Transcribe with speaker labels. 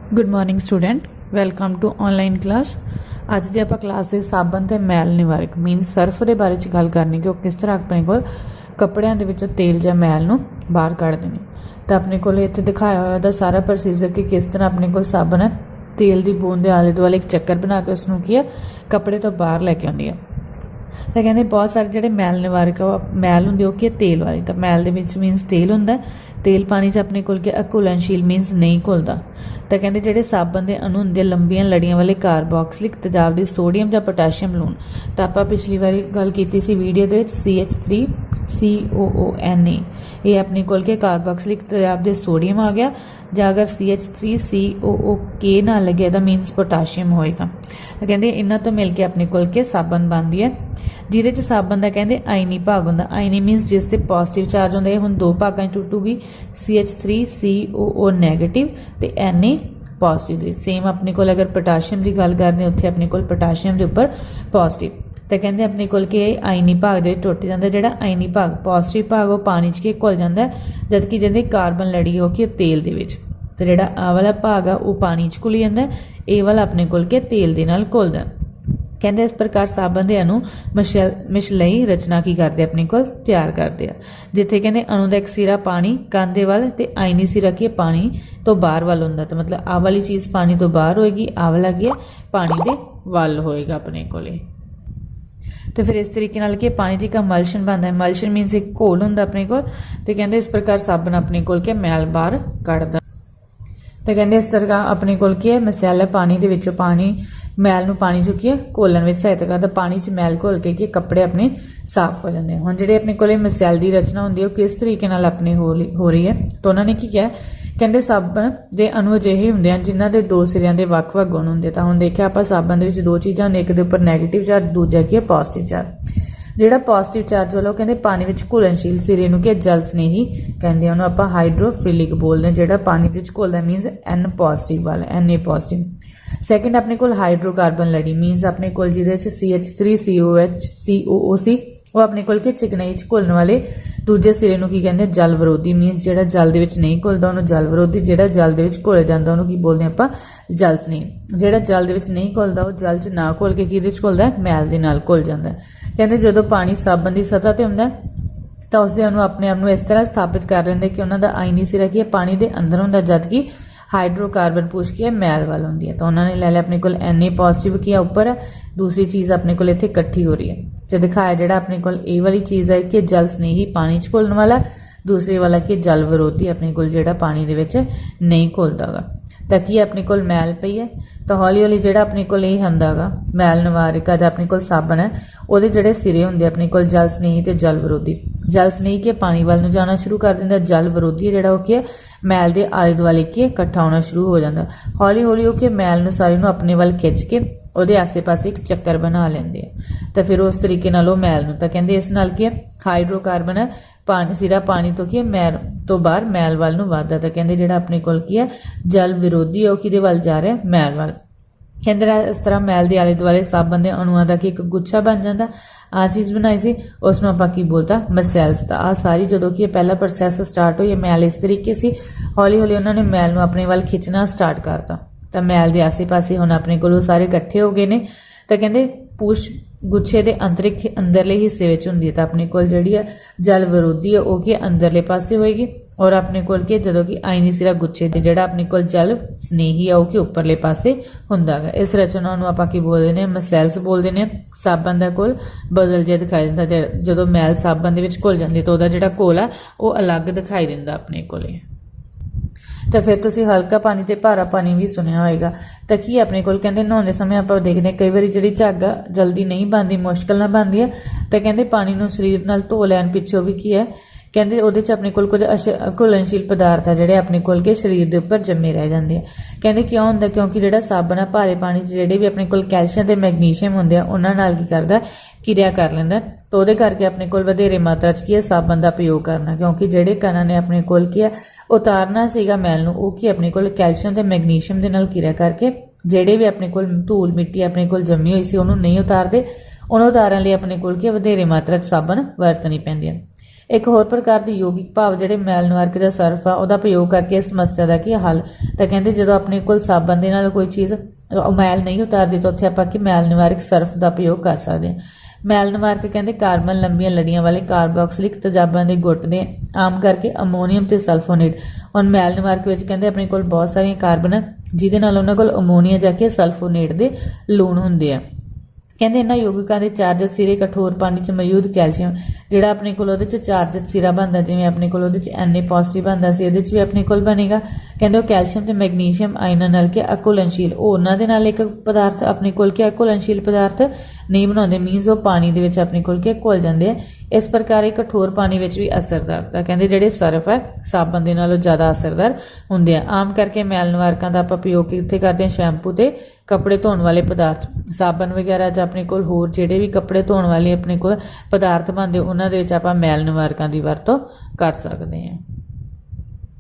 Speaker 1: Good morning student, welcome to online class. अज जे आपां क्लास दे साबन ते मैल निवारक मीनस सर्फ दे बारे च गल करनी कि किस तरह अपने कोल कपड़ियां दे विचों तेल जां मैल नूं बाहर कढदे ने। तो अपने कोल इत्थे दिखाया होया दा सारा प्रोसीजर कि किस तरह अपने कोल साबन है तेल दी बूंद दे आले दुआले एक चक्कर बना के उसनूं की है कपड़े तो बाहर लैके आउंदी है। तो कहते बहुत सारे जो मैल निवारक मैल होंगे वो कि तेल वाली, तो मैल दे विच मीनस तेल होंदा, तेल पानी च अपने कोल घुलनशील मीनस नहीं घुलता। तो कहते जो साबन के अणु होंगे लंबियां लड़ियां वाले कार्बोक्सिलिक तेजाब दी सोडियम या पोटैशियम लूण। तो आप पिछली बारी गल की वीडियो के CH3COONA ये अपने कोल के कार्बोक्सिलिक तेजाब दे सोडियम आ गया, ਜਾਂ अगर CH3COOK ना लगे तो मीनस पोटाशियम होएगा। तो कहते इन्हों तो मिल के अपने कोल के साबन बनती है जिहदे च साबन का कहते आयनी भाग होंदा। आयनी मीनस जिस ते पॉजिटिव चार्ज होंदा, हुण दो भागां च टुटूगी CH3COO नैगेटिव ते Na पॉजिटिव। सेम अपने कोल अगर पोटाशियम की गल करते उत्थे अपने कोल पोटाशियम के उपर पॉजिटिव। तो कहते अपने कोल के आयनी भाग दे टुट जाता, जो आयनी भाग पॉजिटिव भाग वो पानी च के घुल जाता है, जबकि जिहदी कार्बन लड़ी हो कि तेल दे विच। तो जिहड़ा आ वाला भाग आ वो पानी च घुली जाता है, ये वाला अपने कोल के तेल दे नाल घुलदा। कहते इस प्रकार साबन के अणु मिशलई रचना की करते अपने को तैयार करते हैं, जिथे कहते अणु का एक सिरा पानी कांधे वाल ते आयनी सिरा की पानी तो बाहर वाल होंदा। तो मतलब आ वाली चीज़ पानी तो बाहर होएगी, आ वाला की पानी के वल होएगा अपने कोले। तो फिर इस तरीके नाल कि पानी जी का मल्शन बनता है। मल्शन मीनस एक घोल होंदा अपने को। तो कहते इस प्रकार साबन अपने कोल के मैल बाहर कढ़दा। तो कहते इस तरह अपने कोल की है मसैला पानी दे विचों पानी मैल नूं पानी चो की घोलण विच सहायता करदा। पानी च मैल घोल के कपड़े अपने साफ हो जाते हैं। हुण जिहड़े अपने कोल मसैल की रचना होंदी है किस तरीके नाल अपने हो रही है, तो उन्होंने की किया कहते साबन के अणु अजिहे होंदे हैं जिन्हां दे दो सिरिਆਂ ਦੇ ਵੱਖ-ਵੱਖ गुण होंदे। तो हुण देखिया आपां साबन दे विच दो चीज़ां होंदियां, एक दे उपर नैगेटिव चार्ज, दूजा की पॉजिटिव चार्ज। जिहड़ा पॉजिटिव चार्ज वाला कहते पानी विच घुलनशील सिरे नूं कि जल स्नेही कहते उन्होंने आपां हाइड्रोफिलिक बोलते हैं। जिहड़ा पानी दे विच घुलदा मीनस N पॉजिटिव वाला Na पॉजिटिव। सैकेंड अपने कोल हाइड्रोकार्बन लड़ी मीनस अपने कोल जिहदे च CH3COOC वो अपने कोल के चिकनाई च घुलण वाले दूजे सिरे नूं की कहते जल विरोधी मीनस जिहड़ा जल दे विच नहीं घुलदा उहनूं जल विरोधी, जिहड़ा जल दे विच घुल जांदा उहनूं की बोलदे आपां जल स्नेही। जिहड़ा जल दे विच नहीं घुलदा वो जल च ना घुल के किहदे च घुलदा मैल दे नाल घुल जांदा। कहते जदों पानी साबन की सतह ते हुंदा तो उसके अणु अपने आप को इस तरह स्थापित कर लेंगे कि उन्होंने आयनी सिरा की पानी के अंदर होंदा, जबकि हाइड्रोकार्बन पूछ की मैल वाल होंदी है। तो उन्होंने ले लिया अपने को Na पॉजिटिव की ऊपर है, दूसरी चीज़ अपने को इत्थे इकट्ठी हो रही है। तो दिखाया जो अपने को ये वाली चीज़ है कि जल स्नेही पानी च घुलने वाला, दूसरी वाला कि जल विरोधी अपने को जो पानी दे विच नहीं घुलदा गा। तो की अपने को मैल पई है, तो हौली हौली जो अपने को होंदा गा मैल निवारक जो अपने को साबन है वो जोड़े सिरे होंगे अपने को जल स्नेही ते जल विरोधी। जल स्नेही के पानी वाल नूं जाना शुरू कर दिंदा, जल विरोधी जोड़ा वो कि मैल के आले दुआले के इकट्ठा होना शुरू हो जाता। हौली हौली वो कि मैल नूं सारी नूं अपने वाल खिंच के ਉਹਦੇ आसे पासे एक चक्कर बना लेंगे। तो फिर उस तरीके नाल मैल नूं तो कहते इस नाल की हाइड्रोकार्बन है पानी सिरा पानी तो की मैल तो बाहर मैल वाल नूं वधदा। तो कहते जो अपने कोल की है जल विरोधी है किहदे वाल जा रहा है मैल वाल। कहते इस तरह मैल के आले दुआले साबन के अणुआं का एक गुच्छा बन जाता। आ चीज़ बनाई सी उसनूं आपां की बोलता मसैल्स का। आ सारी जदों कि पहला प्रोसैस स्टार्ट हुई मैल इस तरीके से हौली हौली उन्होंने मैल नूं अपने वाल खिंचना स्टार्ट करता। तो मैल के आसे पासे हुण अपने को सारे इकट्ठे हो गए ने। तो कहते पूछ गुच्छे के अंदरले हिस्से में होंगी है। तो अपने को जी जल विरोधी है वो कि अंदरले पासे होएगी, और अपने को जो कि आयनी सिरा गुच्छे के जोड़ा अपने को जल स्नेही है वो कि उपरले पासे हुंदा है। इस रचना नूं आपां की बोलते हैं मसैल्स बोलते हैं। साबन का घोल बदल जिहा दिखाई दिंदा, जो मैल साबन दे विच घुल जाती तो वह जिहड़ा घोल है वो अलग दिखाई दिंदा अपने को। तो फिर तुसीं हल्का पानी ते भारा पानी भी सुनिया होएगा। तो की अपने को कहते नहाउंदे समय आप देखते कई बार जी झग जल्दी नहीं बनती, मुश्किल ना बनती है। तो कहते पानी नूं शरीर नाल धो लैण पिछों भी की है कहते वो अपने को कुछ घुलनशील पदार्थ है जोड़े अपने को के शरीर के उपर जमे रह जाते हैं। कहते क्यों होंगे क्योंकि जो साबन है भारे पानी जोड़े भी अपने को कैल्शियम ते मैगनीशियम होंगे उन्होंने की करता किरिया कर लेंदा। तो वो करके अपने को वधेरे मात्रा च की है साबन का प्रयोग करना, क्योंकि जोड़े कणा ने अपने को की है उतारना सीगा मैल नूं वो कि अपने को कैल्शियम ते मैगनीशियम के नाल किरिया करके जोड़े भी अपने को धूल मिट्टी अपने को जमी हुई सी उन्होंने नहीं उतारते, उन्होंने उतारन लई अपने को वधेरे मात्रा च साबन वरतनी पैंदी है। ਇੱਕ ਹੋਰ ਪ੍ਰਕਾਰ ਦੀ ਯੋਗਿਕ ਭਾਵ ਜਿਹੜੇ ਮੈਲ ਨਿਵਾਰਕ ਜਾਂ ਸਰਫ ਆ ਉਹਦਾ ਪ੍ਰਯੋਗ ਕਰਕੇ ਇਸ ਸਮੱਸਿਆ ਦਾ ਕੀ ਹੱਲ। ਤਾਂ ਕਹਿੰਦੇ ਜਦੋਂ ਆਪਣੇ ਕੋਲ ਸਾਬਣ ਦੇ ਨਾਲ ਕੋਈ ਚੀਜ਼ ਮੈਲ ਨਹੀਂ ਉਤਾਰਦੀ ਤਾਂ ਉੱਥੇ ਆਪਾਂ ਕੀ ਮੈਲ ਨਿਵਾਰਕ ਸਰਫ ਦਾ ਪ੍ਰਯੋਗ ਕਰ ਸਕਦੇ ਹਾਂ। ਮੈਲ ਨਿਵਾਰਕ ਕਹਿੰਦੇ ਕਾਰਬਨ ਲੰਬੀਆਂ ਲੜੀਆਂ ਵਾਲੇ ਕਾਰਬੋਕਸਿਲਿਕ ਤੇਜ਼ਾਬਾਂ ਦੇ ਗੁੱਟ ਦੇ ਆਮ ਕਰਕੇ ਅਮੋਨੀਅਮ ਤੇ ਸਲਫੋਨੇਟ। ਹੁਣ ਮੈਲ ਨਿਵਾਰਕ ਵਿੱਚ ਕਹਿੰਦੇ ਆਪਣੇ ਕੋਲ ਬਹੁਤ ਸਾਰੀਆਂ ਕਾਰਬਨ ਆ ਜਿਹਦੇ ਨਾਲ ਉਹਨਾਂ ਕੋਲ ਅਮੋਨੀਆ ਜਾ ਕੇ ਸਲਫੋਨੇਟ ਦੇ ਲੂਣ ਹੁੰਦੇ ਆ। ਕਹਿੰਦੇ ਇਹਨਾਂ ਯੋਗਿਕਾਂ ਦੇ ਚਾਰਜਤ ਸਿਰੇ ਕਠੋਰ ਪਾਣੀ 'ਚ ਮੌਜੂਦ ਕੈਲਸ਼ੀਅਮ ਜਿਹੜਾ ਆਪਣੇ ਕੋਲ ਉਹਦੇ 'ਚ ਚਾਰਜਤ ਸਿਰਾ ਬਣਦਾ, ਜਿਵੇਂ ਆਪਣੇ ਕੋਲ ਉਹਦੇ 'ਚ Na ਪੋਜ਼ਿਟਿਵ ਬਣਦਾ ਸੀ, ਇਹਦੇ 'ਚ ਵੀ ਆਪਣੇ ਕੋਲ ਬਣੇਗਾ। ਕਹਿੰਦੇ ਉਹ ਕੈਲਸ਼ੀਅਮ ਤੇ ਮੈਗਨੀਸ਼ੀਅਮ ਆਇਨਾਂ ਨਾਲ ਕਿ ਅਘੁਲਨਸ਼ੀਲ ਉਹ ਉਹਨਾਂ ਦੇ ਨਾਲ ਇੱਕ ਪਦਾਰਥ ਆਪਣੇ ਕੋਲ ਕਿ ਅਘੁਲਨਸ਼ੀਲ ਪਦਾਰਥ ਨਹੀਂ ਬਣਾਉਂਦੇ, ਮੀਨਸ ਉਹ ਪਾਣੀ ਦੇ ਵਿੱਚ ਆਪਣੇ ਕੋਲ ਕਿ ਘੁਲ ਜਾਂਦੇ ਆ। ਇਸ ਪ੍ਰਕਾਰ ਇਹ ਕਠੋਰ ਪਾਣੀ ਵਿੱਚ ਵੀ ਅਸਰਦਾਰ। ਤਾਂ ਕਹਿੰਦੇ ਜਿਹੜੇ ਸਰਫ ਹੈ ਸਾਬਣ ਦੇ ਨਾਲੋਂ ਜ਼ਿਆਦਾ ਅਸਰਦਾਰ ਹੁੰਦੇ ਆ। ਆਮ ਕਰਕੇ ਮੈਲ ਨਿਵਾਰਕਾਂ ਦਾ ਆਪਾਂ ਪ੍ਰਯੋਗ ਕਿੱਥੇ ਕਰਦੇ ਹਾਂ? ਸ਼ੈਂਪੂ ਤੇ ਕੱਪੜੇ ਧੋਣ ਵਾਲੇ ਪਦਾਰਥ, ਸਾਬਣ ਵਗੈਰਾ ਜਾਂ ਆਪਣੇ ਕੋਲ ਹੋਰ ਜਿਹੜੇ ਵੀ ਕੱਪੜੇ ਧੋਣ ਵਾਲੇ ਆਪਣੇ ਕੋਲ ਪਦਾਰਥ ਬਣਦੇ ਉਹਨਾਂ ਦੇ ਵਿੱਚ ਆਪਾਂ ਮੈਲ ਨਿਵਾਰਕਾਂ ਦੀ ਵਰਤੋਂ ਕਰ ਸਕਦੇ ਹਾਂ।